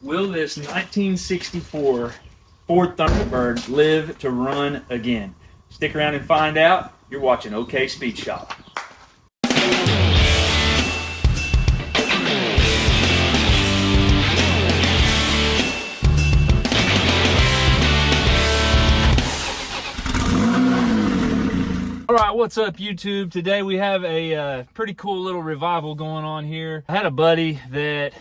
Will this 1964 Ford Thunderbird live to run again? Stick around and find out. You're watching OK Speed Shop. All right, what's up, YouTube? Today we have a pretty cool little revival going on here. I had a buddy that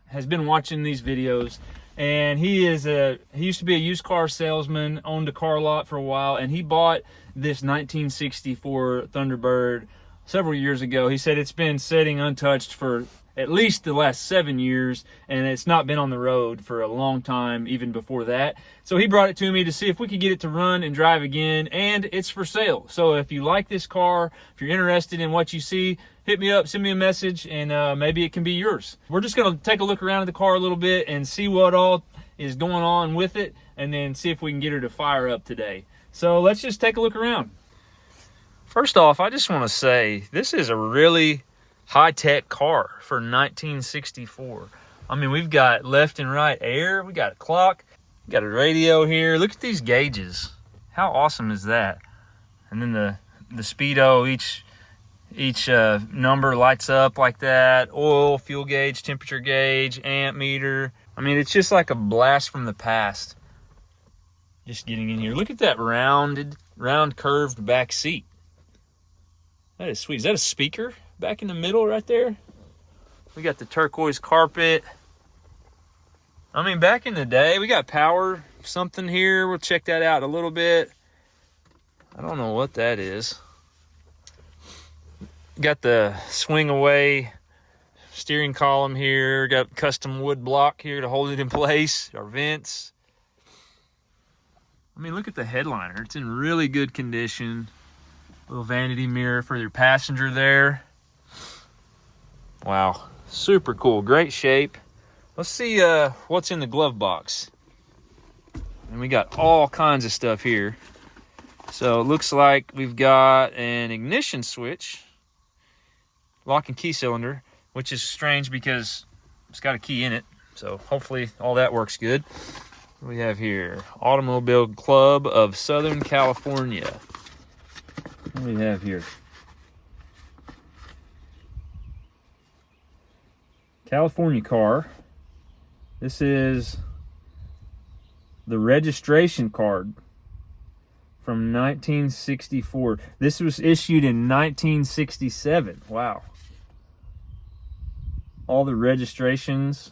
has been watching these videos, and he used to be a used car salesman, owned a car lot for a while, and he bought this 1964 Thunderbird several years ago. He said it's been sitting untouched for at least the last 7 years, and it's not been on the road for a long time, even before that. So he brought it to me to see if we could get it to run and drive again, and it's for sale. So if you like this car, if you're interested in what you see, hit me up, send me a message, and maybe it can be yours. We're just gonna take a look around at the car a little bit and see what all is going on with it, and then see if we can get her to fire up today. So let's just take a look around. First off, I just wanna say, this is a really high-tech car for 1964. I mean, we've got left and right air, we got a clock, we got a radio here. Look at these gauges. How awesome is that? And then the speedo, each number lights up like that. Oil, fuel gauge, temperature gauge, amp meter. I mean, it's just like a blast from the past. Just getting in here. Look at that round curved back seat. That is sweet. Is that a speaker back in the middle right there? We got the turquoise carpet. I mean, back in the day, we got power something here. We'll check that out a little bit. I don't know what that is. Got the swing away steering column here. Got custom wood block here to hold it in place. Our vents. I mean, look at the headliner. It's in really good condition. Little vanity mirror for your passenger there. Wow, super cool, great shape. Let's see what's in the glove box. And we got all kinds of stuff here. So it looks like we've got an ignition switch, lock and key cylinder, which is strange because it's got a key in it. So hopefully all that works good. What do we have here? Automobile Club of Southern California. What do we have here? California car. This is the registration card from 1964. This was issued in 1967. Wow. All the registrations,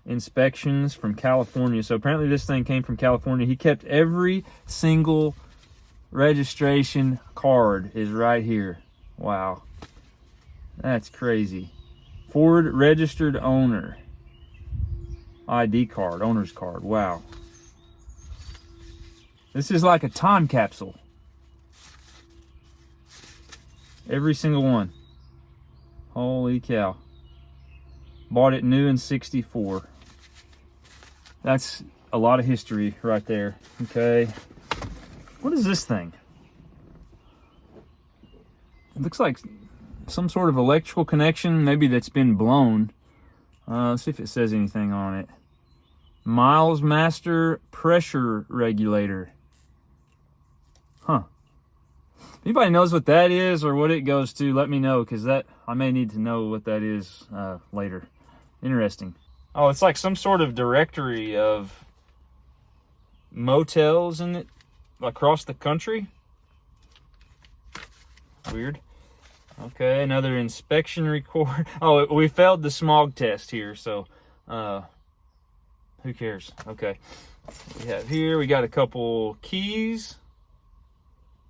inspections from California. So apparently this thing came from California. He kept every single registration card is right here. Wow. That's crazy. Ford registered owner. ID card, owner's card. Wow. This is like a time capsule. Every single one. Holy cow. Bought it new in 64. That's a lot of history right there. Okay. What is this thing? It looks like some sort of electrical connection, maybe that's been blown. Let's see if it says anything on it. Miles Master Pressure Regulator. Huh. If anybody knows what that is or what it goes to, let me know, because I may need to know what that is later. Interesting. Oh, it's like some sort of directory of motels in it across the country. Weird. Okay, another inspection record. Oh, we failed the smog test here, so who cares? Okay. We have here, we got a couple keys.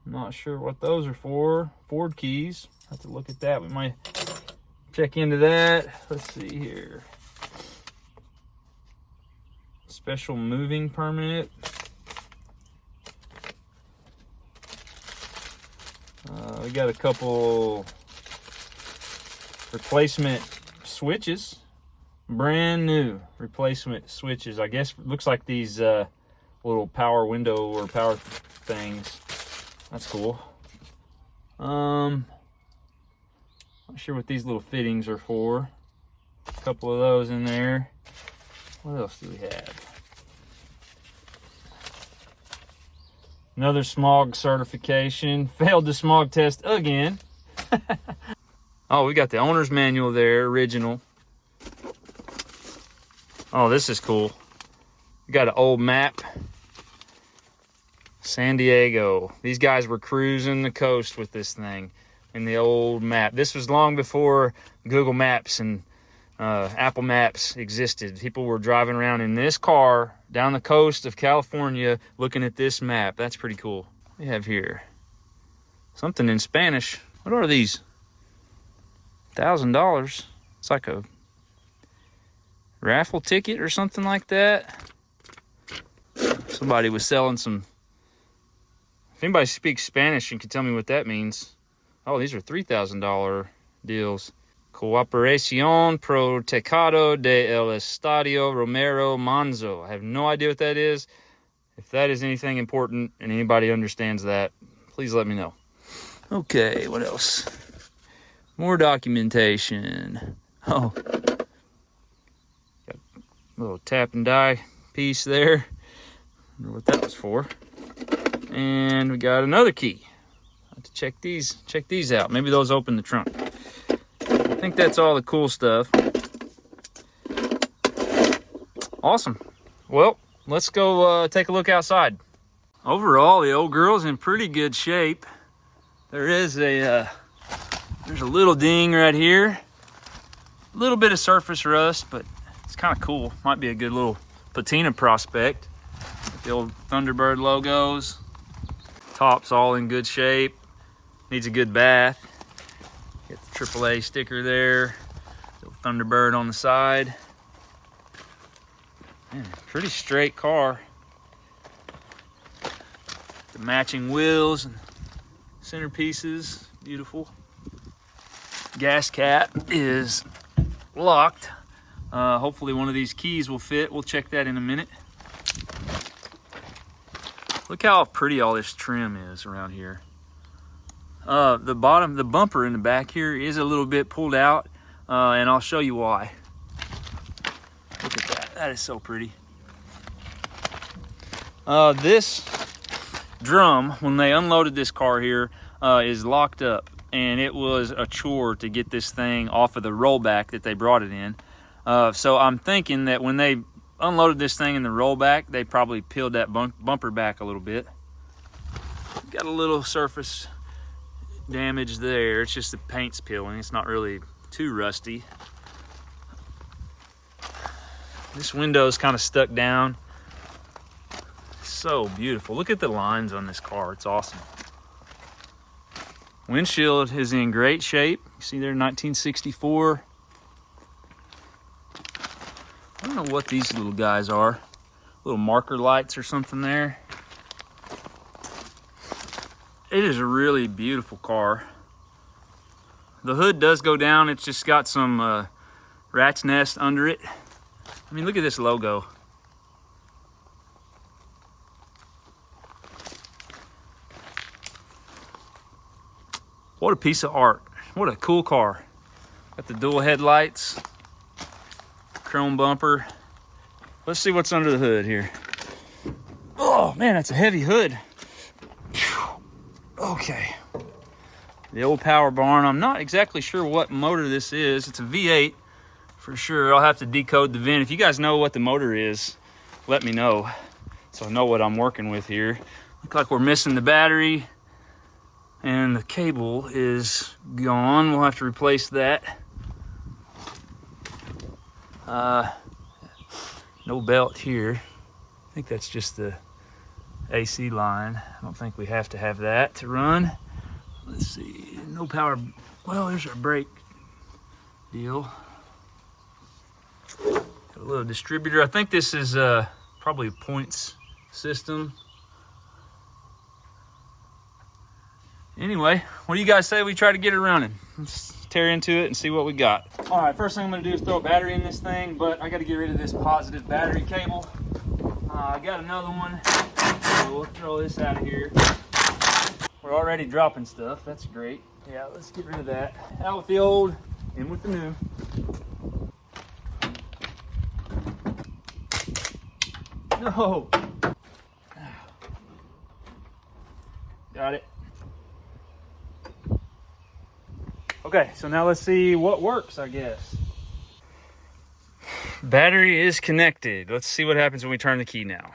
I'm not sure what those are for. Ford keys. Have to look at that. We might check into that. Let's see here. Special moving permit. We got a couple replacement switches, brand new replacement switches. I guess looks like these little power window or power things. That's cool. Not sure what these little fittings are for. A couple of those in there. What else do we have? Another smog certification. Failed the smog test again. Oh, we got the owner's manual there, original. Oh, this is cool. We got an old map. San Diego. These guys were cruising the coast with this thing in the old map. This was long before Google Maps and Apple Maps existed. People were driving around in this car down the coast of California looking at this map. That's pretty cool. We have here something in Spanish. What are these? $1,000. It's like a raffle ticket or something like that. Somebody was selling some. If anybody speaks Spanish and can tell me what that means. Oh, these are $3,000 deals. Cooperación pro Tecado de el Estadio Romero Manzo. I have no idea what that is. If that is anything important and anybody understands that, please let me know. Okay, what else? More documentation. Oh, got a little tap and die piece there. Wonder what that was for. And we got another key. I have to check these out. Maybe those open the trunk. I think that's all the cool stuff. Awesome. Well, let's go take a look outside. Overall, the old girl's in pretty good shape. There is there's a little ding right here. A little bit of surface rust, but it's kind of cool. Might be a good little patina prospect. The old Thunderbird logos. Top's all in good shape. Needs a good bath. Get the AAA sticker there. Little Thunderbird on the side. Man, pretty straight car. The matching wheels and centerpieces, beautiful. Gas cap is locked. Hopefully one of these keys will fit. We'll check that in a minute. Look how pretty all this trim is around here. The bumper in the back here is a little bit pulled out, and I'll show you why. Look at that. That is so pretty. This drum, when they unloaded this car here, is locked up, and it was a chore to get this thing off of the rollback that they brought it in. So I'm thinking that when they unloaded this thing in the rollback, they probably peeled that bumper back a little bit. Got a little surface damage there. It's just the paint's peeling. It's not really too rusty. This window's kind of stuck down. So beautiful. Look at the lines on this car. It's awesome. Windshield is in great shape. You see there, 1964. I don't know what these little guys are. Little marker lights or something there. It is a really beautiful car. The hood does go down. It's just got some rat's nest under it. I mean, look at this logo. What a piece of art. What a cool car. Got the dual headlights. Chrome bumper. Let's see what's under the hood here. Oh man, that's a heavy hood. Okay. The old power barn. I'm not exactly sure what motor this is. It's a V8 for sure. I'll have to decode the VIN. If you guys know what the motor is, let me know so I know what I'm working with here. Look like we're missing the battery and the cable is gone. We'll have to replace that. No belt here. I think that's just the AC line. I don't think we have to have that to run. Let's see, no power. Well, there's our brake deal. Got a little distributor. I think this is probably a points system. Anyway, what do you guys say we try to get it running? Let's tear into it and see what we got. All right, first thing I'm gonna do is throw a battery in this thing, but I gotta get rid of this positive battery cable. I got another one, so we'll throw this out of here. We're already dropping stuff, that's great. Yeah, let's get rid of that. Out with the old, in with the new. No. Got it. Okay, so now let's see what works, I guess. Battery is connected. Let's see what happens when we turn the key now.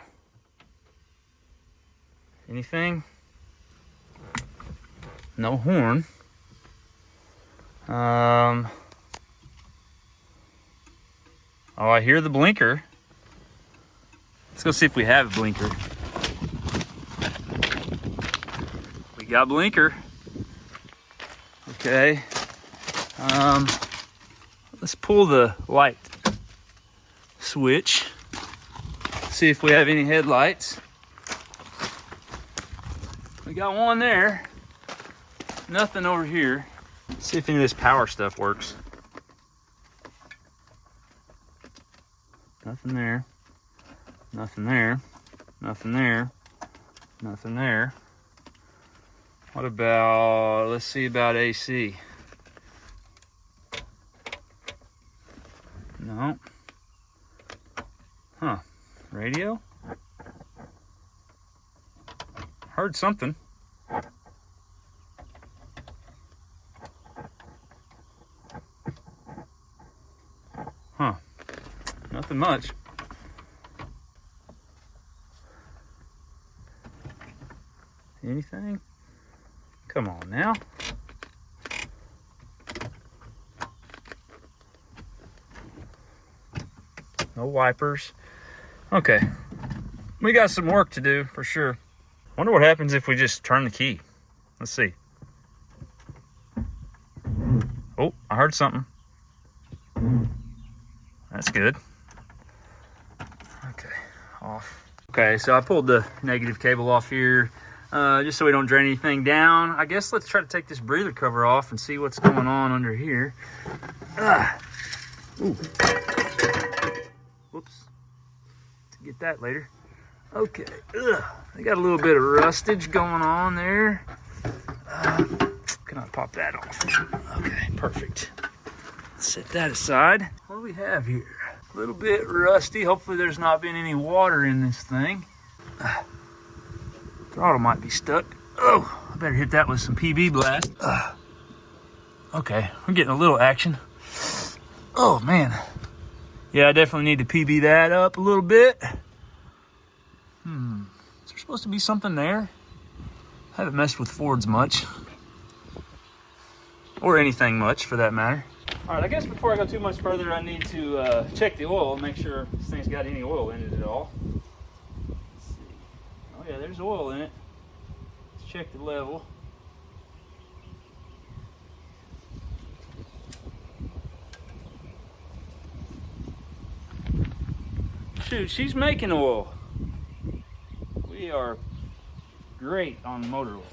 Anything? No horn. Oh, I hear the blinker. Let's go see if we have a blinker. We got blinker. Okay. Let's pull the light switch. See if we have any headlights. We got one there. Nothing over here. Let's see if any of this power stuff works. Nothing there. Nothing there. Nothing there. Nothing there. What about, let's see about AC. No. Huh. Radio? Heard something. Huh. Nothing much. Anything? Come on now. No wipers. Okay. We got some work to do for sure. Wonder what happens if we just turn the key. Let's see. Oh, I heard something. That's good. Okay, off. Okay, so I pulled the negative cable off here just so we don't drain anything down. I guess let's try to take this breather cover off and see what's going on under here. Ooh. Whoops. Get that later. Okay. They got a little bit of rustage going on there. Can I pop that off? Okay, perfect. Set that aside. What do we have here? A little bit rusty. Hopefully there's not been any water in this thing. Throttle might be stuck. Oh, I better hit that with some PB blast. Okay, we're getting a little action. Oh man. Yeah, I definitely need to PB that up a little bit. Is there supposed to be something there? I haven't messed with Fords much. Or anything much, for that matter. All right, I guess before I go too much further, I need to check the oil, make sure this thing's got any oil in it at all. Let's see. Oh yeah, there's oil in it. Let's check the level. Shoot, she's making oil. We are great on motor oil.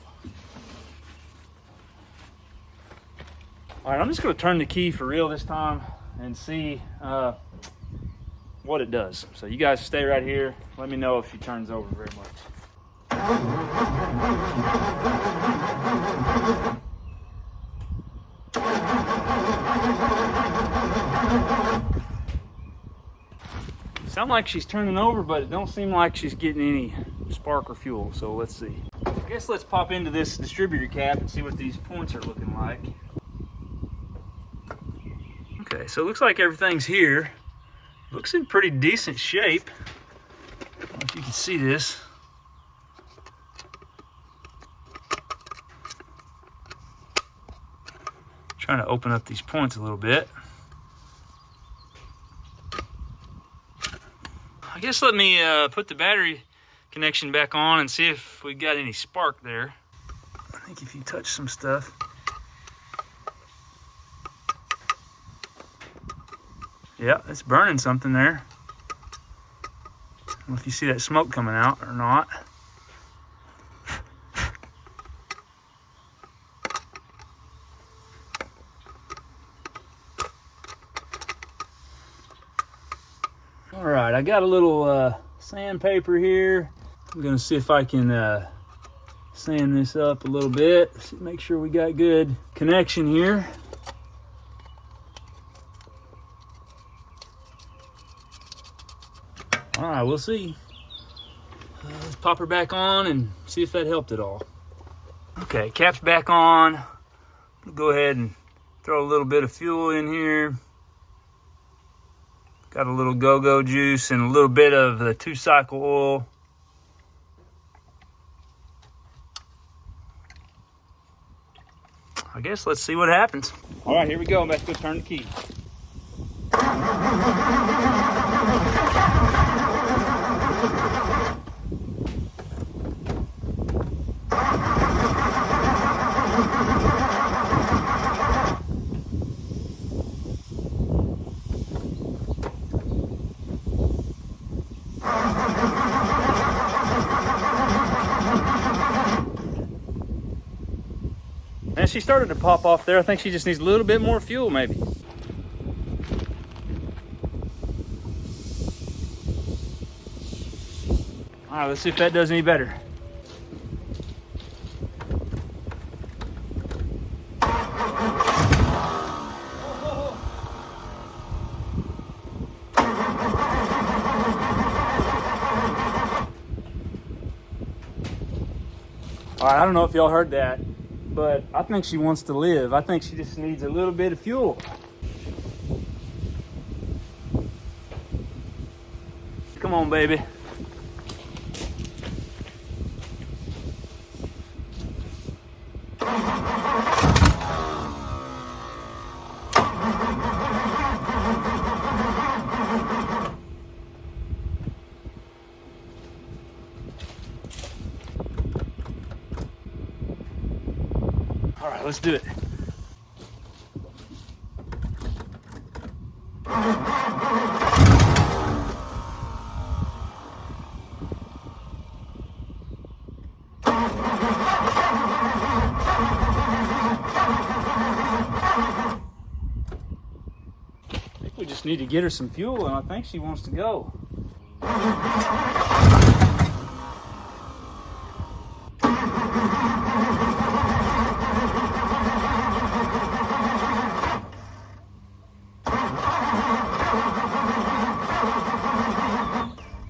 All right, I'm just going to turn the key for real this time and see what it does. So you guys stay right here. Let me know if he turns over very much. Sound like she's turning over, but it don't seem like she's getting any spark or fuel. So let's see. I guess let's pop into this distributor cap and see what these points are looking like. Okay, so it looks like everything's here. Looks in pretty decent shape. I don't know if you can see this. Trying to open up these points a little bit. I guess let me put the battery connection back on and see if we got any spark there. I think if you touch some stuff. Yeah, it's burning something there. I don't know if you see that smoke coming out or not. All right, I got a little sandpaper here. I'm gonna see if I can sand this up a little bit. Make sure we got good connection here. All right, we'll see. Let's pop her back on and see if that helped at all. Okay, cap's back on. Go ahead and throw a little bit of fuel in here. Got a little go-go juice and a little bit of the 2-cycle oil. I guess let's see what happens. All right, here we go. I'm about to go turn the key. And she started to pop off there. I think she just needs a little bit more fuel, maybe. All right, let's see if that does any better. All right, I don't know if y'all heard that, but I think she wants to live. I think she just needs a little bit of fuel. Come on, baby. All right, let's do it. I think we just need to get her some fuel, and I think she wants to go.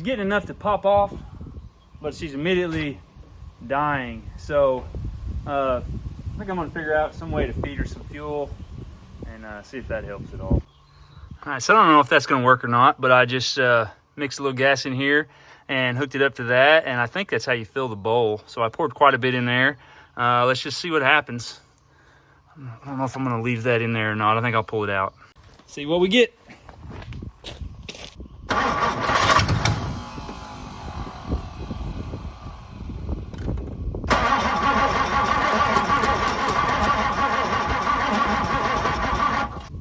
Getting enough to pop off, but she's immediately dying. So I think I'm gonna figure out some way to feed her some fuel and see if that helps at all. All right, so I don't know if that's gonna work or not, but I just mixed a little gas in here and hooked it up to that, and I think that's how you fill the bowl. So I poured quite a bit in there. Let's just see what happens. I don't know if I'm gonna leave that in there or not. I think I'll pull it out. See what we get.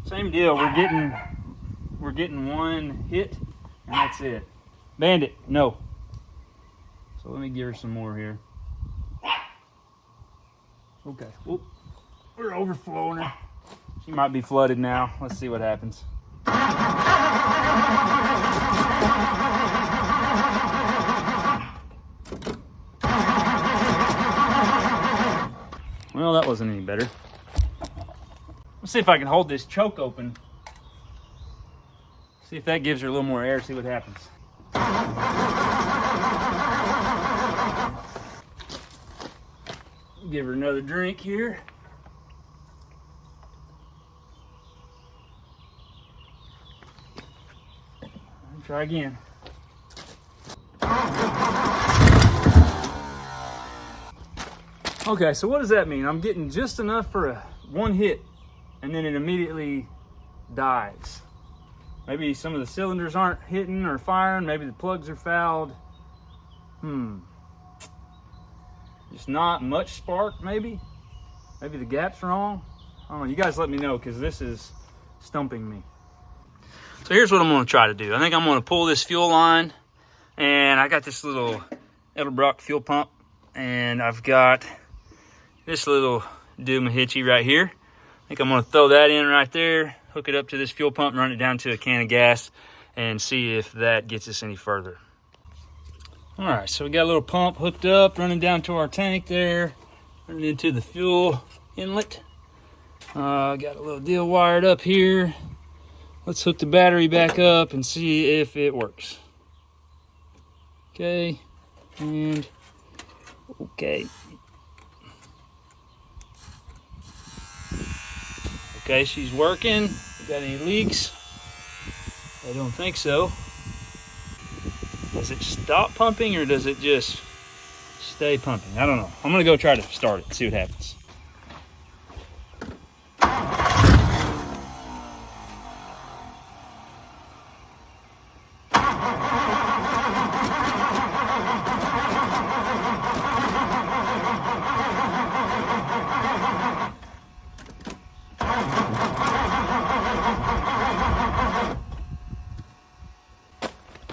Same deal. We're getting one hit, and that's it. Bandit, no. So let me give her some more here. Okay. Oop. We're overflowing her. She might be flooded now. Let's see what happens. Well, that wasn't any better. Let's see if I can hold this choke open. See if that gives her a little more air, see what happens. Give her another drink here. Try again. Okay, so what does that mean? I'm getting just enough for one hit, and then it immediately dies. Maybe some of the cylinders aren't hitting or firing. Maybe the plugs are fouled. Just not much spark, maybe. Maybe the gap's wrong. I don't know. You guys let me know, because this is stumping me. So here's what I'm going to try to do. I think I'm going to pull this fuel line, and I got this little Edelbrock fuel pump, and I've got this little Doomahickey right here. I think I'm going to throw that in right there, hook it up to this fuel pump, and run it down to a can of gas, and see if that gets us any further. All right, so we got a little pump hooked up, running down to our tank there, running into the fuel inlet. Got a little deal wired up here. Let's hook the battery back up and see if it works. Okay, And okay. Okay, she's working. Got any leaks? I don't think so. Does it stop pumping or does it just stay pumping? I don't know. I'm gonna go try to start it and see what happens.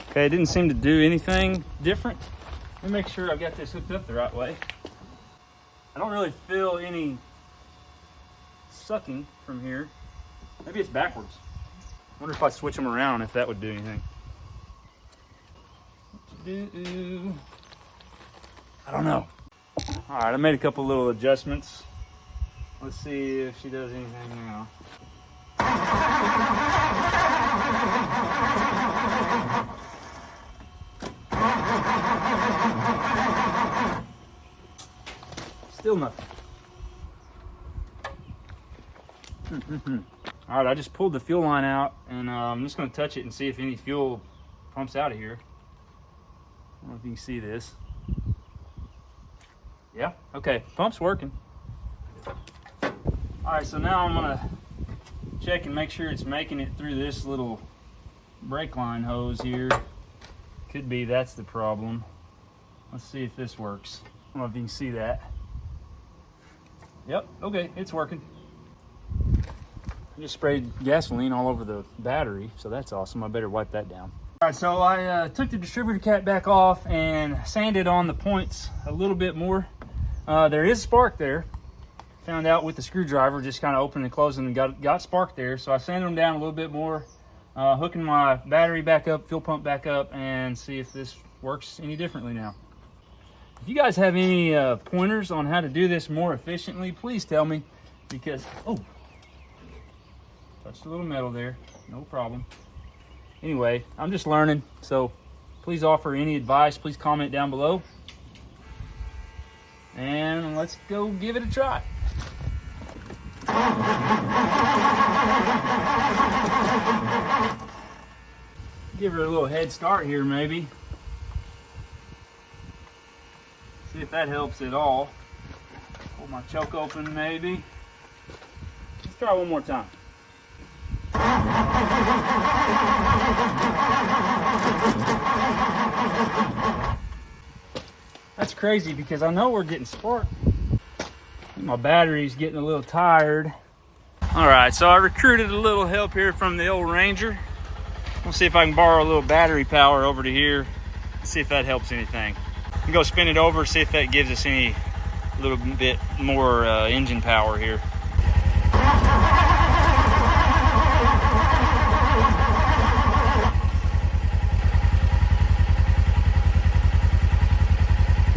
Okay, it didn't seem to do anything different. Let me make sure I've got this hooked up the right way. I don't really feel any sucking from here. Maybe it's backwards. I wonder if I switch them around if that would do anything. I don't know. All right, I made a couple little adjustments. Let's see if she does anything now. Still nothing. All right, I just pulled the fuel line out, and I'm just going to touch it and see if any fuel pumps out of here. I don't know if you can see this. Yeah, okay, pump's working. All right, so now I'm going to check and make sure it's making it through this little brake line hose here. Could be that's the problem. Let's see if this works. I don't know if you can see that. Yep, okay, it's working. I just sprayed gasoline all over the battery, so that's awesome. I better wipe that down. All right, so I took the distributor cap back off and sanded on the points a little bit more. There is spark there. Found out with the screwdriver, just kind of opening and closing, and got spark there. So I sanded them down a little bit more, hooking my battery back up, fuel pump back up, and see if this works any differently now. If you guys have any pointers on how to do this more efficiently, please tell me, because, oh, touched a little metal there, no problem. Anyway, I'm just learning, so please offer any advice. Please comment down below. And let's go give it a try. Give her a little head start here, maybe. See if that helps at all. Pull my choke open, maybe. Let's try one more time. That's crazy because I know we're getting spark. My battery's getting a little tired. All right, so I recruited a little help here from the old Ranger. We'll see if I can borrow a little battery power over to here. See if that helps anything. I'm go spin it over, see if that gives us any little bit more engine power here.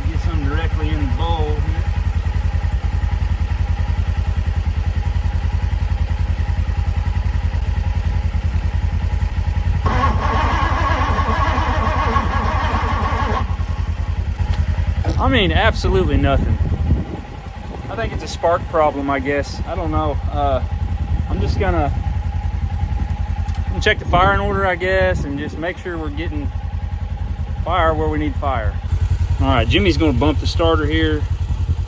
Get some directly in the bowl here. I mean, absolutely nothing. I think it's a spark problem, I guess. I don't know. I'm just gonna check the firing order, I guess, and just make sure we're getting fire where we need fire. All right, Jimmy's gonna bump the starter here,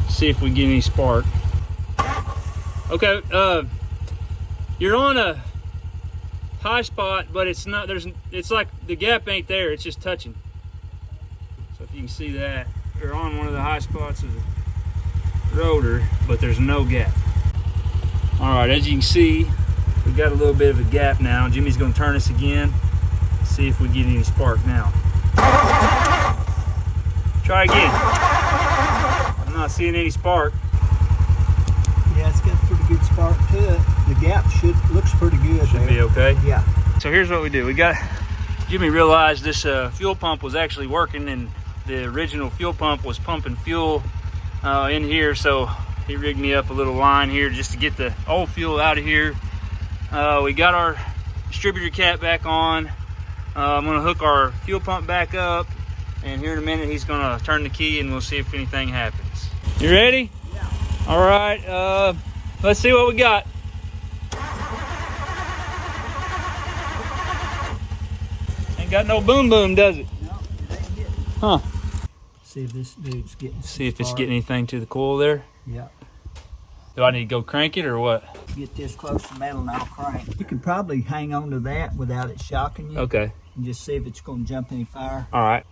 see if we get any spark. Okay, you're on a high spot, but it's not. It's like the gap ain't there. It's just touching. So if you can see that. We're on one of the high spots of the rotor, but there's no gap. All right, as you can see, we've got a little bit of a gap now. Jimmy's gonna turn us again, see if we get any spark now. Try again. I'm not seeing any spark. Yeah, it's got a pretty good spark to it. The gap looks pretty good. Should be okay. Yeah. So here's what we do. Jimmy realized this fuel pump was actually working, and the original fuel pump was pumping fuel in here, so he rigged me up a little line here just to get the old fuel out of here. We got our distributor cap back on. I'm gonna hook our fuel pump back up, And here in a minute, he's gonna turn the key and we'll see if anything happens. You ready? Yeah. All right, let's see what we got. Ain't got no boom boom, does it? No, it ain't getting. Huh. See if this dude's getting. See if it's getting anything to the coil there. Yeah. Do I need to go crank it or what? Get this close to metal and I'll crank. You can probably hang on to that without it shocking you. Okay. And just see if it's going to jump any fire. All right.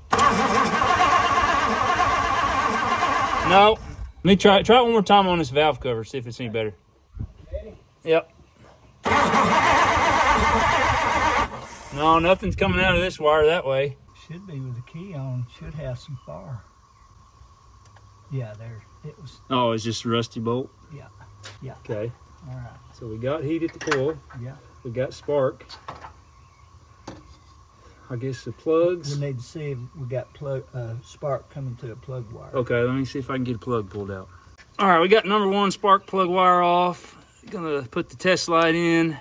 No. Let me try it one more time on this valve cover, see if it's any better. Ready? Yep. No, nothing's coming out of this wire that way. Should be with the key on. Should have some fire. Yeah, there. It was. Oh, it's just a rusty bolt? Yeah. Yeah. Okay. All right. So we got heat at the coil. Yeah. We got spark. I guess the plugs. We need to see if we got plug spark coming to a plug wire. Okay, let me see if I can get a plug pulled out. All right, we got number 1 spark plug wire off. Gonna put the test light in.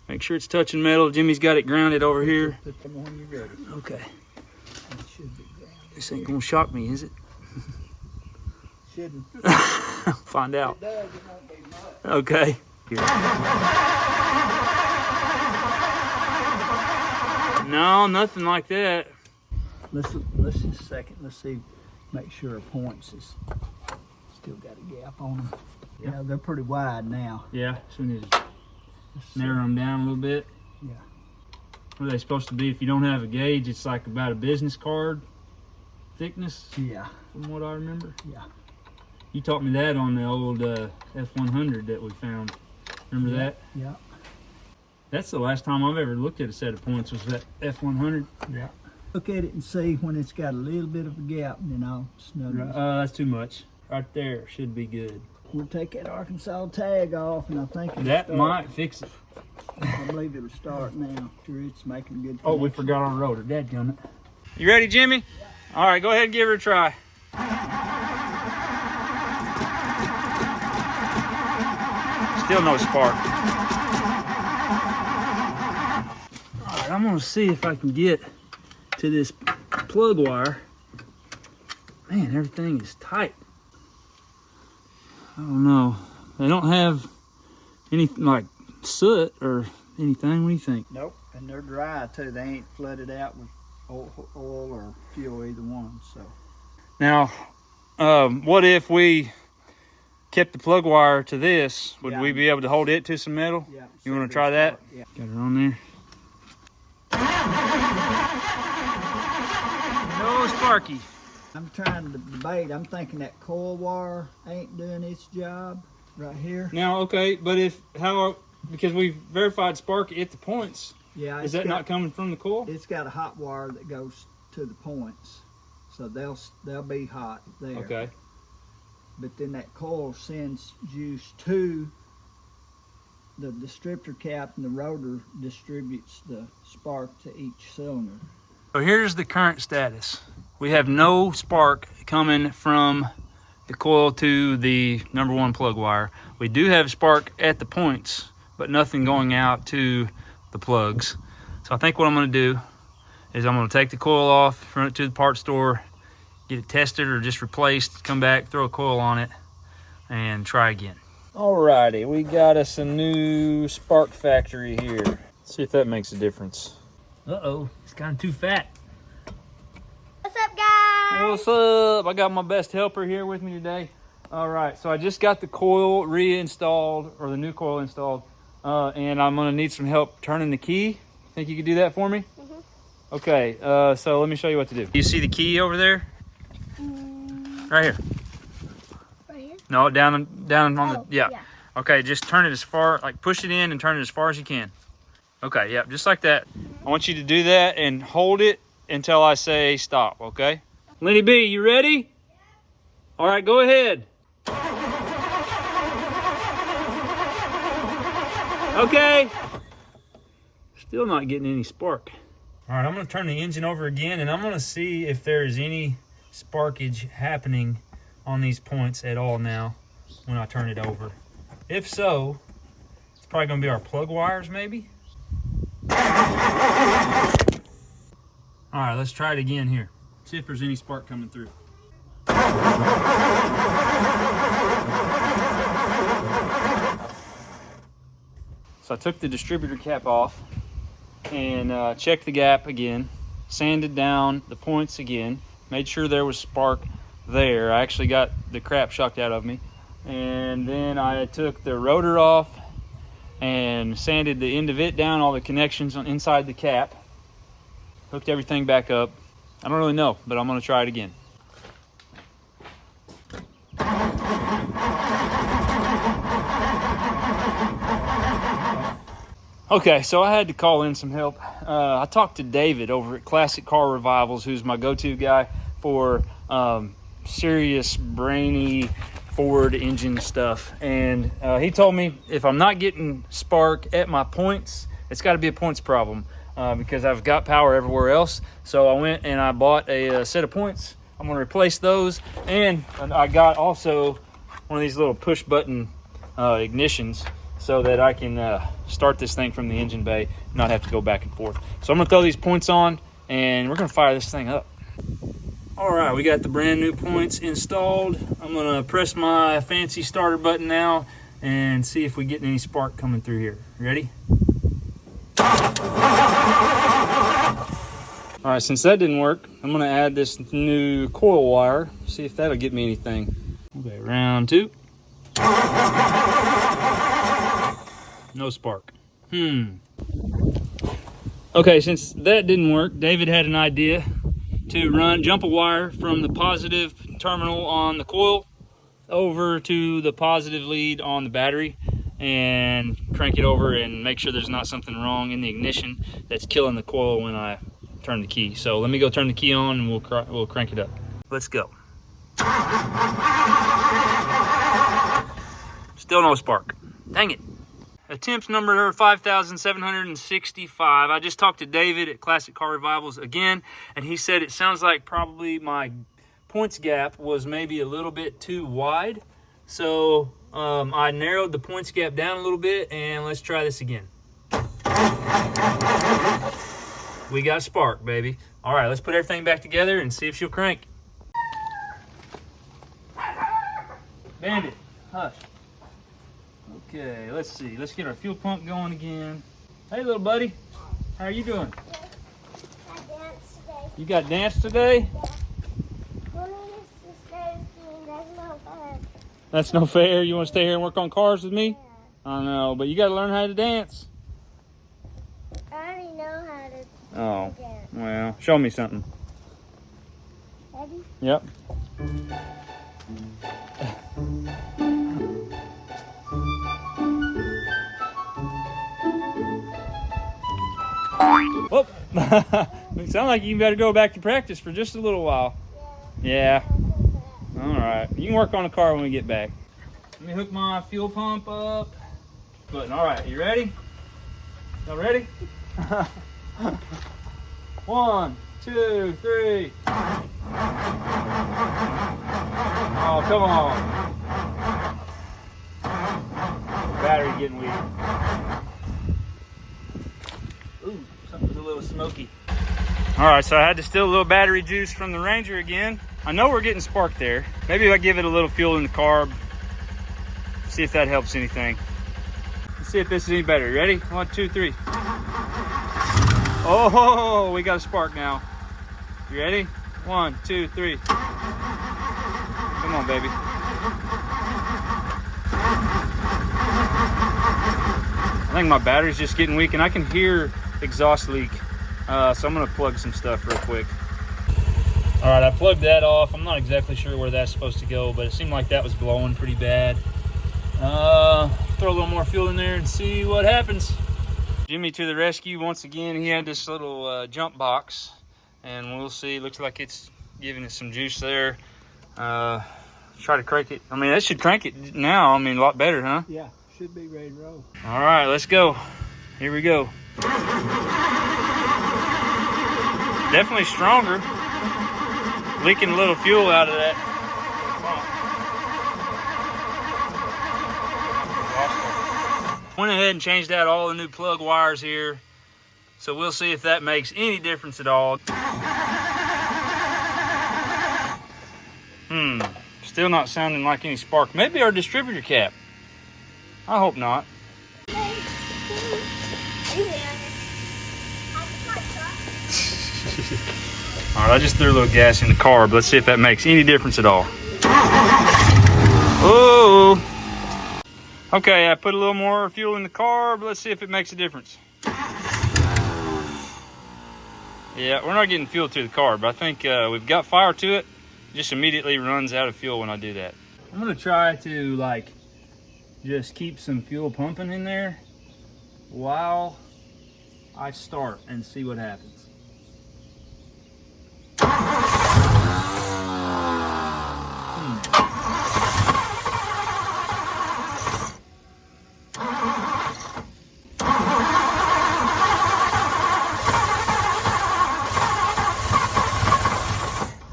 Make sure it's touching metal. Jimmy's got it grounded over here. Put them on you ready. Okay. It should be grounded. This ain't gonna shock me, is it? Shouldn't. Find out. It does. It won't be much. Okay. No, nothing like that. Let's just a second. Let's see. Make sure our points is still got a gap on them. Yeah, they're pretty wide now. Yeah, so we need to narrow them down a little bit. Yeah. What are they supposed to be? If you don't have a gauge, it's like about a business card thickness, Yeah. from what I remember. Yeah. You taught me that on the old F100 that we found. Remember that? Yeah. That's the last time I've ever looked at a set of points was that F100. Yeah. Look at it and see when it's got a little bit of a gap, and then I'll snug it. That's too much. Right there should be good. We'll take that Arkansas tag off, and I think it'll That start. might fix it. I believe it'll start now. Sure, it's making good. Oh, we forgot our rotor. Dadgummit. You ready, Jimmy? Yeah. All right, go ahead and give her a try. Still no spark. All right, I'm gonna see if I can get to this plug wire. Man, everything is tight. I don't know. They don't have any like soot or anything. What do you think? Nope, and they're dry too. They ain't flooded out with oil or fuel, either one. So now, what if we kept the plug wire to this? Would we be able to hold it to some metal? yeah. You want to try that? Yeah. Got it on there. No sparky. I'm trying to debate. I'm thinking that coil wire ain't doing its job right here. Now, okay, but because we verified spark at the points, Yeah. is that not coming from the coil? It's got a hot wire that goes to the points, so they'll be hot there. Okay. But then that coil sends juice to the distributor cap, and the rotor distributes the spark to each cylinder. So here's the current status. We have no spark coming from the coil to the number 1 plug wire. We do have spark at the points, but nothing going out to the plugs. So I think what I'm gonna do is I'm gonna take the coil off, run it to the parts store, get it tested or just replaced, come back, throw a coil on it, and try again. Alrighty, we got us a new spark factory here. See if that makes a difference. Uh-oh, it's kind of too fat. What's up, guys? What's up? I got my best helper here with me today. All right, so I just got the coil reinstalled, or the new coil installed, and I'm gonna need some help turning the key. Think you could do that for me? Mm-hmm. Okay, so let me show you what to do. You see the key over there? Right here. Right here? No, down on the, yeah. yeah. Okay, just turn it as far, like push it in and turn it as far as you can. Okay, yep, just like that. I want you to do that and hold it until I say stop, okay? Lenny B, you ready? All right, go ahead. Okay. Still not getting any spark. All right, I'm gonna turn the engine over again and I'm gonna see if there's any sparkage happening on these points at all now when I turn it over. If so, it's probably gonna be our plug wires maybe. All right, let's try it again here. See if there's any spark coming through. So I took the distributor cap off and checked the gap again, sanded down the points again, made sure there was spark there. I actually got the crap shocked out of me. And then I took the rotor off and sanded the end of it down, all the connections on inside the cap, hooked everything back up. I don't really know, but I'm gonna try it again. Okay, so I had to call in some help. I talked to David over at Classic Car Revivals, who's my go-to guy for serious, brainy Ford engine stuff. And he told me if I'm not getting spark at my points, it's got to be a points problem because I've got power everywhere else. So I went and I bought a set of points. I'm going to replace those. And I got also one of these little push button ignitions, so that I can start this thing from the engine bay, not have to go back and forth. So I'm gonna throw these points on and we're gonna fire this thing up. All right, we got the brand new points installed. I'm gonna press my fancy starter button now and see if we get any spark coming through here. Ready? All right, since that didn't work, I'm gonna add this new coil wire, see if that'll get me anything. Okay, round two. No spark. Okay, since that didn't work, David had an idea to jump a wire from the positive terminal on the coil over to the positive lead on the battery and crank it over and make sure there's not something wrong in the ignition that's killing the coil when I turn the key. So let me go turn the key on and we'll crank it up. Let's go. Still no spark. Dang it. Attempts number 5,765. I just talked to David at Classic Car Revivals again, and he said it sounds like probably my points gap was maybe a little bit too wide. So I narrowed the points gap down a little bit, and let's try this again. We got spark, baby. All right, let's put everything back together and see if she'll crank. Bandit, hush. Okay, let's see. Let's get our fuel pump going again. Hey, little buddy. How are you doing? I danced today. You got dance today? Mommy used to stay with me. That's not fair. That's no fair. You want to stay here and work on cars with me? Yeah. I know, but you got to learn how to dance. I already know how to Oh, dance. well, show me something. Ready? Yep. Oh, it sounds like you better go back to practice for just a little while. Yeah. All right. You can work on the car when we get back. Let me hook my fuel pump up. Button. All right. You ready? Y'all ready? 1, 2, 3. Oh, come on. Battery getting weak. Ooh, something's a little smoky. All right, so I had to steal a little battery juice from the Ranger again. I know we're getting spark there. Maybe if I give it a little fuel in the carb, see if that helps anything. Let's see if this is any better. You ready? 1, 2, 3. Oh, we got a spark now. You ready? 1, 2, 3. Come on, baby. I think my battery's just getting weak, and I can hear exhaust leak. So I'm gonna plug some stuff real quick. All right, I plugged that off. I'm not exactly sure where that's supposed to go, but it seemed like that was blowing pretty bad. Throw a little more fuel in there and see what happens. Jimmy to the rescue once again. He had this little jump box, and we'll see. Looks like it's giving us some juice there. Try to crank it. I mean, that should crank it now. I mean, a lot better, huh? Yeah, should be ready to roll. All right, let's go. Here we go. Definitely stronger. Leaking a little fuel out of that. Went ahead and changed out all the new plug wires here. So we'll see if that makes any difference at all. Still not sounding like any spark. Maybe our distributor cap. I hope not. All right, I just threw a little gas in the carb. Let's see if that makes any difference at all. Oh. Okay, I put a little more fuel in the carb. Let's see if it makes a difference. Yeah, we're not getting fuel to the carb. I think we've got fire to it. Just immediately runs out of fuel when I do that. I'm gonna try to like just keep some fuel pumping in there while I start and see what happens.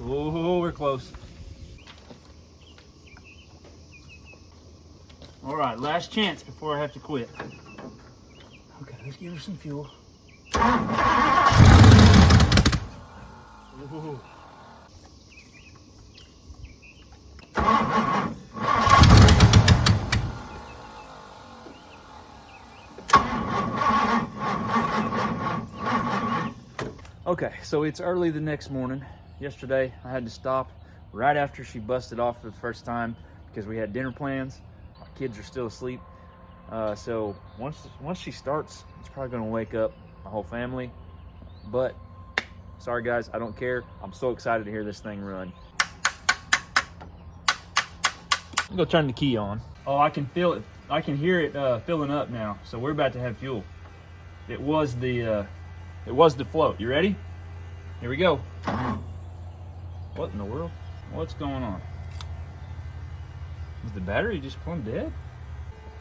Oh, we're close. All right, last chance before I have to quit. Okay, let's give her some fuel. Ooh. Okay, so it's early the next morning. Yesterday, I had to stop right after she busted off for the first time because we had dinner plans. Our kids are still asleep. So once she starts, it's probably gonna wake up my whole family. But sorry guys, I don't care. I'm so excited to hear this thing run. I'm gonna turn the key on. Oh, I can feel it. I can hear it filling up now. So we're about to have fuel. It was the float. You ready? Here we go. What in the world? What's going on? Is the battery just plumb dead?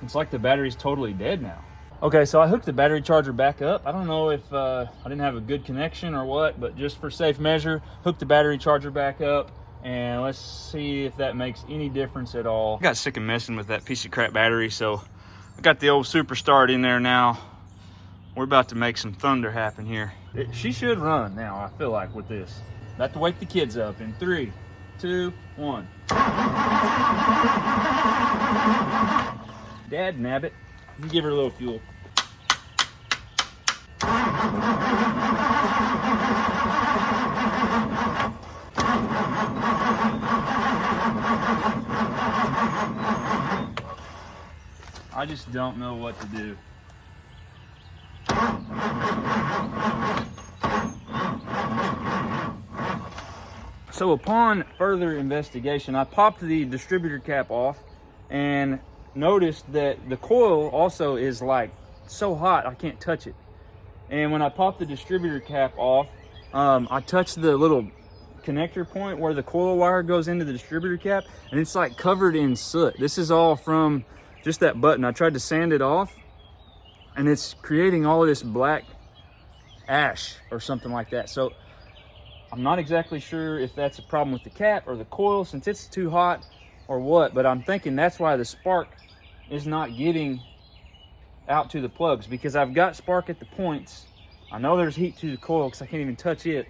It's like the battery's totally dead now. Okay, so I hooked the battery charger back up. I don't know if I didn't have a good connection or what, but just for safe measure, hook the battery charger back up and let's see if that makes any difference at all. I got sick of messing with that piece of crap battery, so I got the old Super Start in there now. We're about to make some thunder happen here. She should run now, I feel like, with this. About to wake the kids up in 3, 2, 1. Dad nabbit. You give her a little fuel. I just don't know what to do. So upon further investigation, I popped the distributor cap off and noticed that the coil also is like so hot I can't touch it. And when I popped the distributor cap off, I touched the little connector point where the coil wire goes into the distributor cap, and it's like covered in soot. This is all from just that button. I tried to sand it off and it's creating all of this black ash or something like that. So I'm not exactly sure if that's a problem with the cap or the coil since it's too hot or what, but I'm thinking that's why the spark is not getting out to the plugs, because I've got spark at the points. I know there's heat to the coil because I can't even touch it,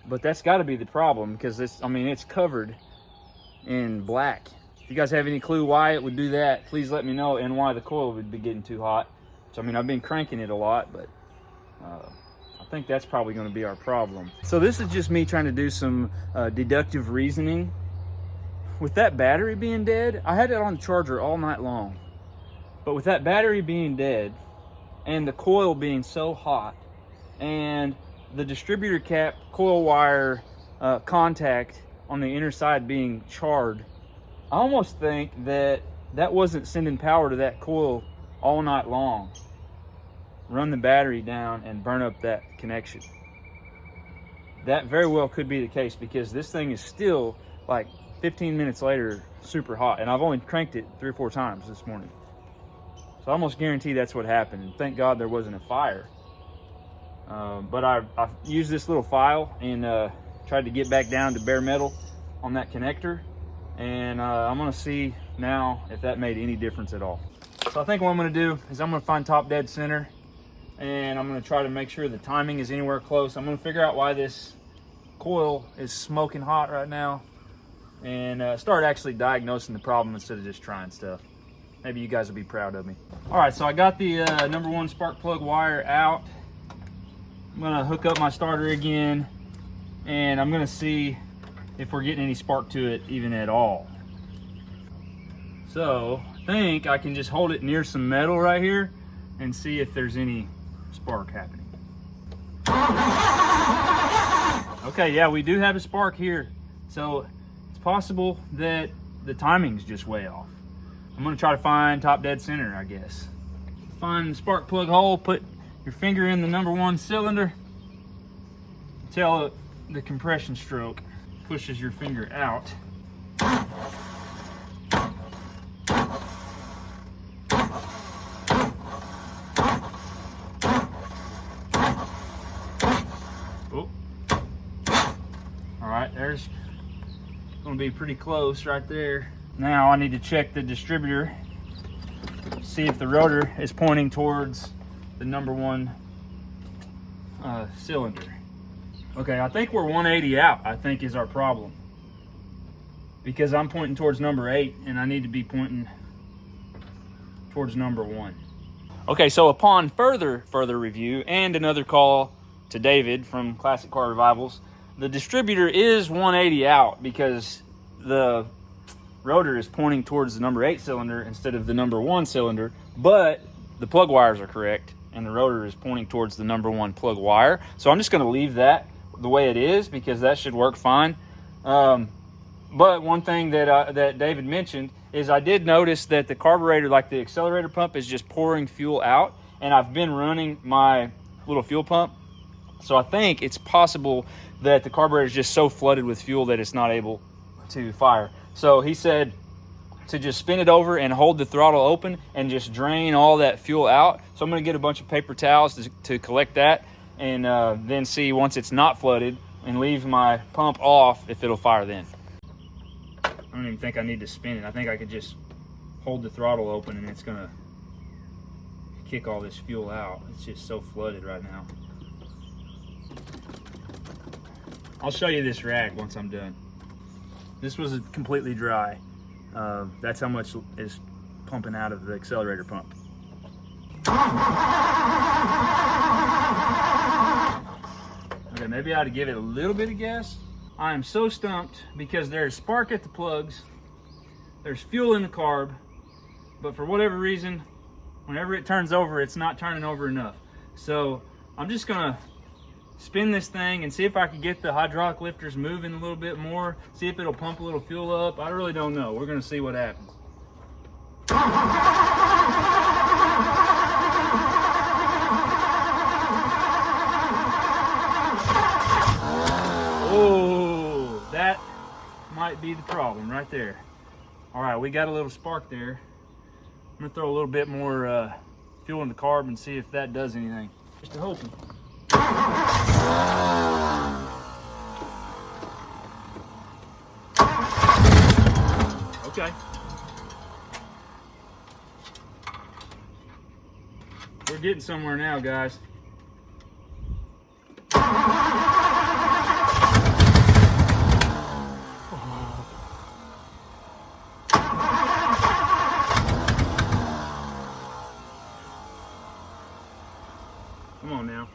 but that's got to be the problem because it's covered in black. If you guys have any clue why it would do that, please let me know, and why the coil would be getting too hot. So I've been cranking it a lot, but I think that's probably going to be our problem. So this is just me trying to do some deductive reasoning. With that battery being dead, I had it on the charger all night long. But with that battery being dead and the coil being so hot and the distributor cap coil wire contact on the inner side being charred, I almost think that wasn't sending power to that coil all night long. Run the battery down and burn up that connection. That very well could be the case, because this thing is still like 15 minutes later super hot, and I've only cranked it 3 or 4 times this morning. So I almost guarantee that's what happened, and thank God there wasn't a fire. But I used this little file and tried to get back down to bare metal on that connector, and I'm gonna see now if that made any difference at all. So I think what I'm gonna do is I'm gonna find top dead center, and I'm gonna try to make sure the timing is anywhere close. I'm gonna figure out why this coil is smoking hot right now, and start actually diagnosing the problem instead of just trying stuff. Maybe you guys will be proud of me. All right, so I got the number one spark plug wire out. I'm gonna hook up my starter again, and I'm gonna see if we're getting any spark to it even at all. So I think I can just hold it near some metal right here and see if there's any spark happening. Okay, yeah, we do have a spark here. So it's possible that the timing's just way off. I'm gonna try to find top dead center, I guess. Find the spark plug hole, put your finger in the number one cylinder until the compression stroke pushes your finger out. Oh. All right, there's gonna be pretty close right there. Now I need to check the distributor, see if the rotor is pointing towards the number one cylinder. Okay, I think we're 180 out, I think is our problem. Because I'm pointing towards number 8 and I need to be pointing towards number 1. Okay, so upon further review and another call to David from Classic Car Revivals, the distributor is 180 out because the rotor is pointing towards the number 8 cylinder instead of the number 1 cylinder, but the plug wires are correct and the rotor is pointing towards the number 1 plug wire. So I'm just gonna leave that the way it is because that should work fine. But one thing that David mentioned is I did notice that the carburetor, like the accelerator pump, is just pouring fuel out, and I've been running my little fuel pump. So I think it's possible that the carburetor is just so flooded with fuel that it's not able to fire. So he said to just spin it over and hold the throttle open and just drain all that fuel out. So I'm gonna get a bunch of paper towels to collect that, and then see once it's not flooded and leave my pump off if it'll fire then. I don't even think I need to spin it. I think I could just hold the throttle open and it's gonna kick all this fuel out. It's just so flooded right now. I'll show you this rag once I'm done. This was completely dry. That's how much is pumping out of the accelerator pump. Okay, maybe I ought to give it a little bit of gas. I am so stumped because there's spark at the plugs, there's fuel in the carb, but for whatever reason, whenever it turns over, it's not turning over enough. So I'm just gonna spin this thing and see if I can get the hydraulic lifters moving a little bit more, see if it'll pump a little fuel up. I really don't know. We're gonna see what happens. Oh, that might be the problem right there. All right, we got a little spark there. I'm gonna throw a little bit more fuel in the carb and see if that does anything. Just hoping. Okay. We're getting somewhere now, guys. Come on now.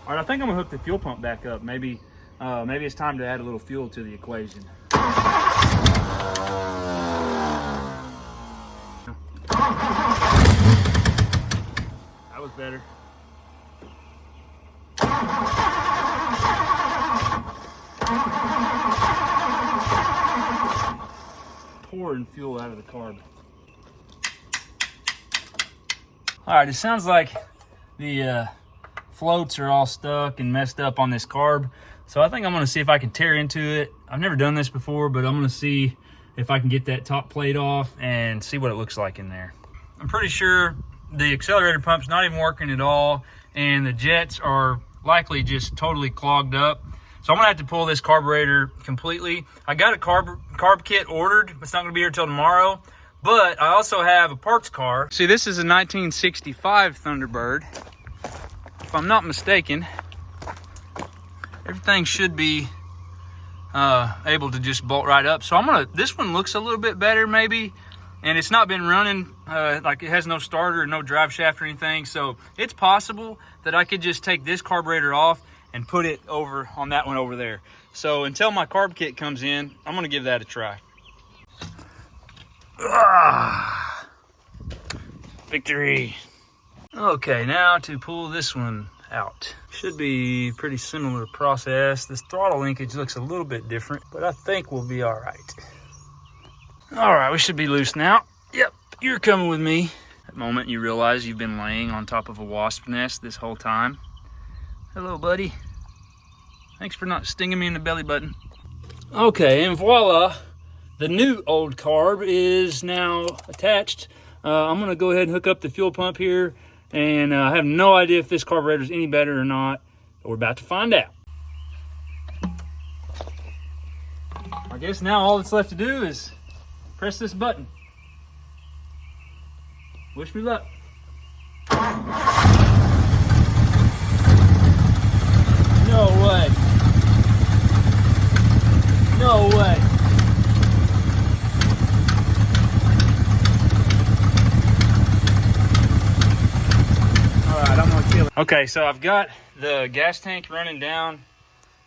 All right, I think I'm gonna hook the fuel pump back up. Maybe it's time to add a little fuel to the equation. That was better. Pouring fuel out of the carb. All right, it sounds like the floats are all stuck and messed up on this carb. So I think I'm gonna see if I can tear into it. I've never done this before, but I'm gonna see if I can get that top plate off and see what it looks like in there. I'm pretty sure the accelerator pump's not even working at all, and the jets are likely just totally clogged up. So I'm gonna have to pull this carburetor completely. I got a carb kit ordered. It's not gonna be here till tomorrow, but I also have a parts car. See, this is a 1965 Thunderbird. If I'm not mistaken, everything should be able to just bolt right up. So this one looks a little bit better maybe, and it's not been running, like it has no starter or no drive shaft or anything. So it's possible that I could just take this carburetor off and put it over on that one over there. So until my carb kit comes in, I'm gonna give that a try. Victory. Okay, now to pull this one out. Should be pretty similar process. This throttle linkage looks a little bit different, but I think we'll be all right. All right, we should be loose now. Yep, you're coming with me. That moment you realize you've been laying on top of a wasp nest this whole time. Hello, buddy. Thanks for not stinging me in the belly button. Okay, and voila, the new old carb is now attached. I'm gonna go ahead and hook up the fuel pump here, and I have no idea if this carburetor is any better or not, but we're about to find out. I guess now all that's left to do is press this button. Wish me luck. No way. No way. Okay, so I've got the gas tank running down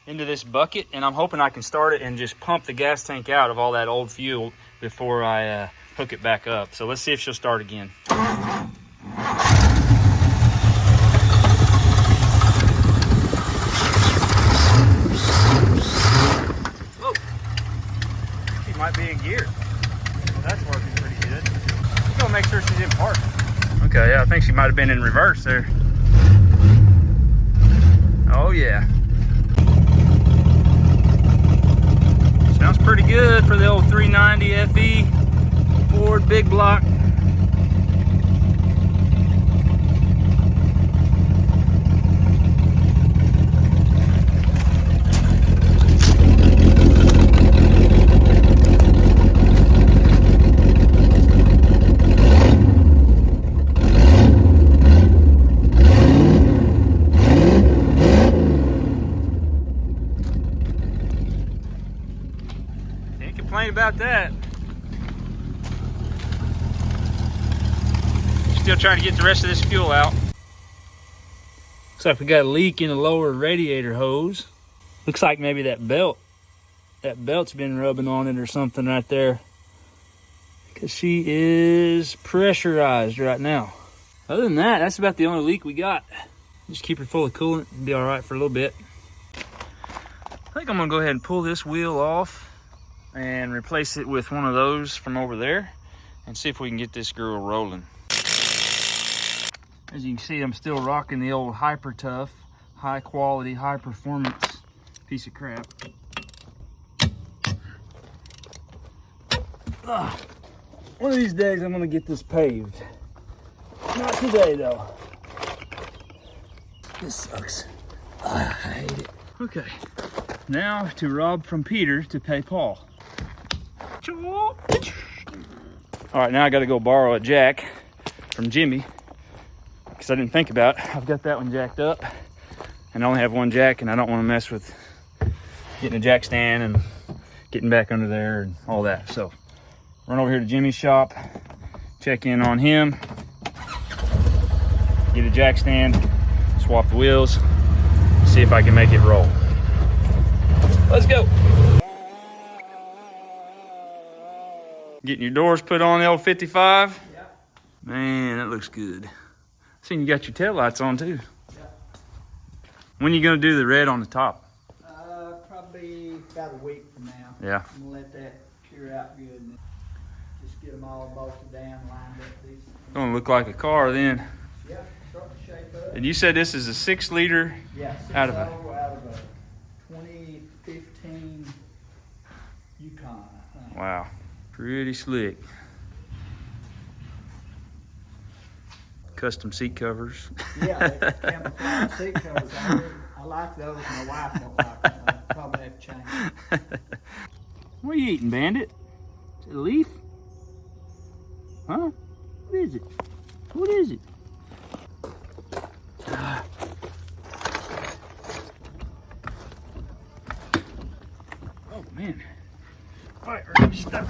into this bucket, and I'm hoping I can start it and just pump the gas tank out of all that old fuel before I hook it back up. So let's see if she'll start again. Whoa. She might be in gear. Well, that's working pretty good. Let's go make sure she's in park. Okay, yeah, I think she might have been in reverse there. Oh yeah. Sounds pretty good for the old 390 FE Ford big block. Complain about that. Still trying to get the rest of this fuel out. Looks like we got a leak in the lower radiator hose. Looks like maybe that belt's been rubbing on it or something right there, because she is pressurized right now. Other than that, that's about the only leak we got. Just keep her full of coolant and be all right for a little bit. I think I'm gonna go ahead and pull this wheel off and replace it with one of those from over there and see if we can get this girl rolling. As you can see, I'm still rocking the old Hyper Tough, high quality, high performance piece of crap. One of these days I'm gonna get this paved. Not today though. This sucks. I hate it. Okay, now to rob from Peter to pay Paul. All right, now I got to go borrow a jack from Jimmy, because I didn't think about it. I've got that one jacked up, and I only have one jack, and I don't want to mess with getting a jack stand and getting back under there and all that. So run over here to Jimmy's shop, check in on him, get a jack stand, swap the wheels, see if I can make it roll. Let's go. Getting your doors put on the old 55? Yeah. Man, that looks good. Seen you got your taillights on too. Yeah. When are you gonna do the red on the top? Probably about a week from now. Yeah. I'm gonna let that cure out good and just get them all bolted down, lined up. These. Gonna look like a car then. Yeah, start to shape up. And you said this is a 6-liter? Yeah, out of a 2015 Yukon, I think. Wow, pretty slick. Custom seat covers. Yeah, they camouflage seat covers. I like those. My wife don't like them. I probably have to change. What are you eating, Bandit? Is it a leaf? Huh? What is it? What is it? man. Fire stuck.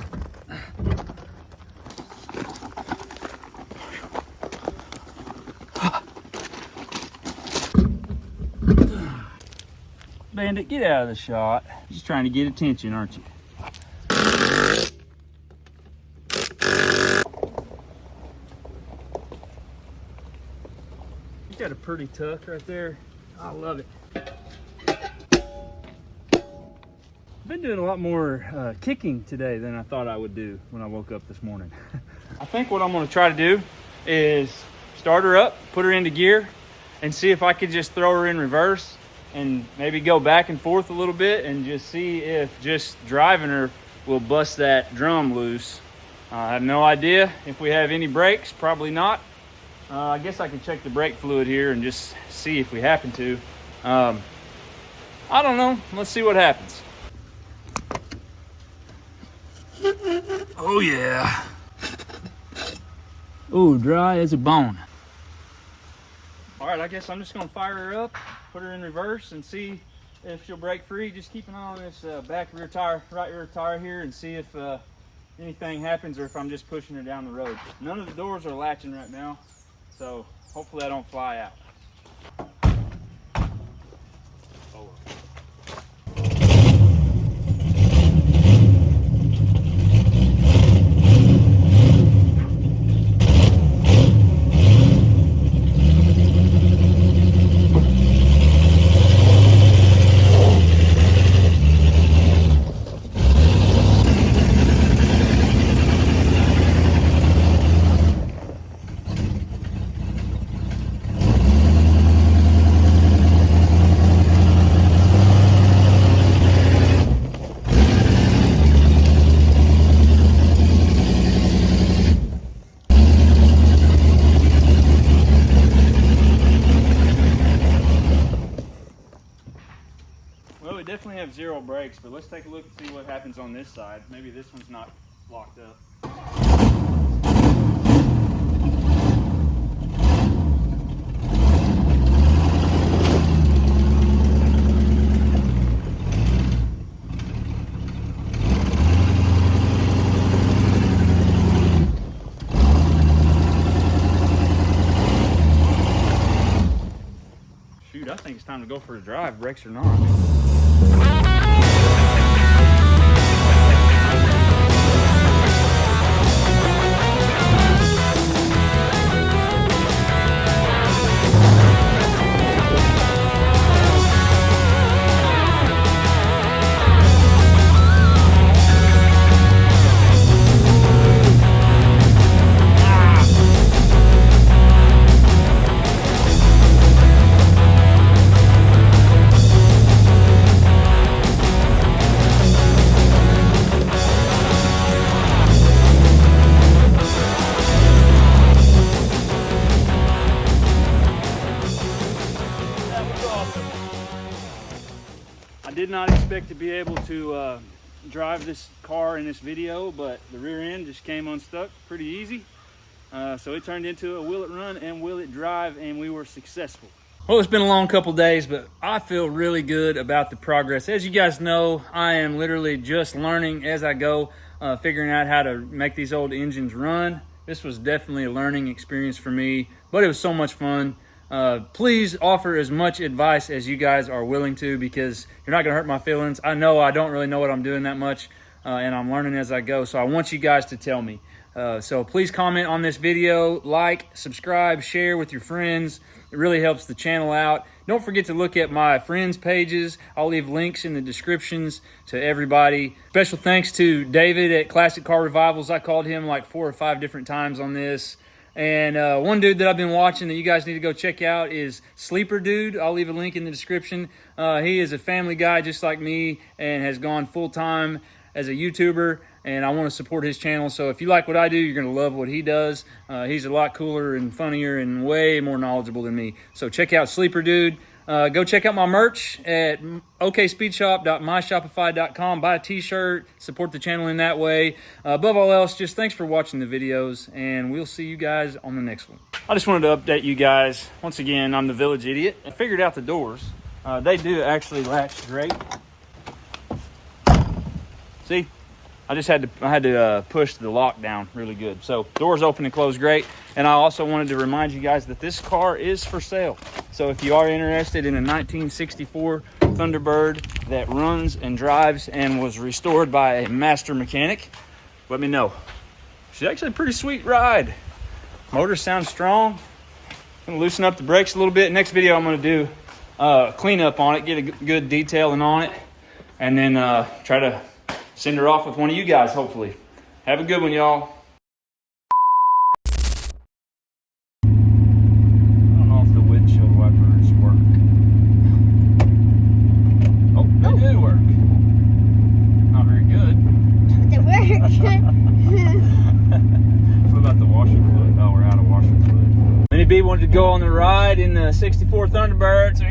Bandit, get out of the shot. Just trying to get attention, aren't you? You got a pretty tuck right there. I love it. I've been doing a lot more kicking today than I thought I would do when I woke up this morning. I think what I'm going to try to do is start her up, put her into gear, and see if I could just throw her in reverse and maybe go back and forth a little bit and just see if just driving her will bust that drum loose. I have no idea if we have any brakes, probably not. I guess I can check the brake fluid here and just see if we happen to. I don't know. Let's see what happens. Oh yeah. Oh, dry as a bone. All right, I guess I'm just gonna fire her up, put her in reverse, and see if she'll break free. Just keep an eye on this back rear tire, right rear tire here, and see if anything happens or if I'm just pushing her down the road. None of the doors are latching right now, so hopefully I don't fly out. Well, we definitely have zero brakes, but let's take a look and see what happens on this side. Maybe this one's not locked up. Shoot, I think it's time to go for a drive, brakes or not. I did not expect to be able to drive this car in this video, but the rear end just came unstuck pretty easy. So it turned into a will it run and will it drive, and we were successful. Well, it's been a long couple days, but I feel really good about the progress. As you guys know, I am literally just learning as I go, figuring out how to make these old engines run. This was definitely a learning experience for me, but it was so much fun. Please offer as much advice as you guys are willing to, because you're not gonna hurt my feelings. I know I don't really know what I'm doing that much, and I'm learning as I go, so I want you guys to tell me. So please comment on this video, like, subscribe, share with your friends. It really helps the channel out. Don't forget to look at my friends' pages. I'll leave links in the descriptions to everybody. Special thanks to David at Classic Car Revivals. I called him like 4 or 5 different times on this. And one dude that I've been watching that you guys need to go check out is Sleeper Dude. I'll leave a link in the description. He is a family guy just like me and has gone full-time as a YouTuber, and I want to support his channel. So if you like what I do, you're going to love what he does. He's a lot cooler and funnier and way more knowledgeable than me. So check out Sleeper Dude. Go check out my merch at okspeedshop.myshopify.com. Buy a t-shirt, support the channel in that way. Above all else, just thanks for watching the videos, and we'll see you guys on the next one. I just wanted to update you guys. Once again, I'm the village idiot. I figured out the doors. They do actually latch great. See, I had to push the lock down really good. So doors open and close great. And I also wanted to remind you guys that this car is for sale. So if you are interested in a 1964 Thunderbird that runs and drives and was restored by a master mechanic, let me know. She's actually a pretty sweet ride. Motor sounds strong. Gonna loosen up the brakes a little bit. Next video I'm gonna do clean up on it, get a good detailing on it, and then try to send her off with one of you guys, hopefully. Have a good one, y'all. I don't know if the windshield wipers work. Oh, they do work. Not very good. They work. What about the washer fluid? Oh, we're out of washer fluid. Minnie B wanted to go on the ride in the 64 Thunderbird, so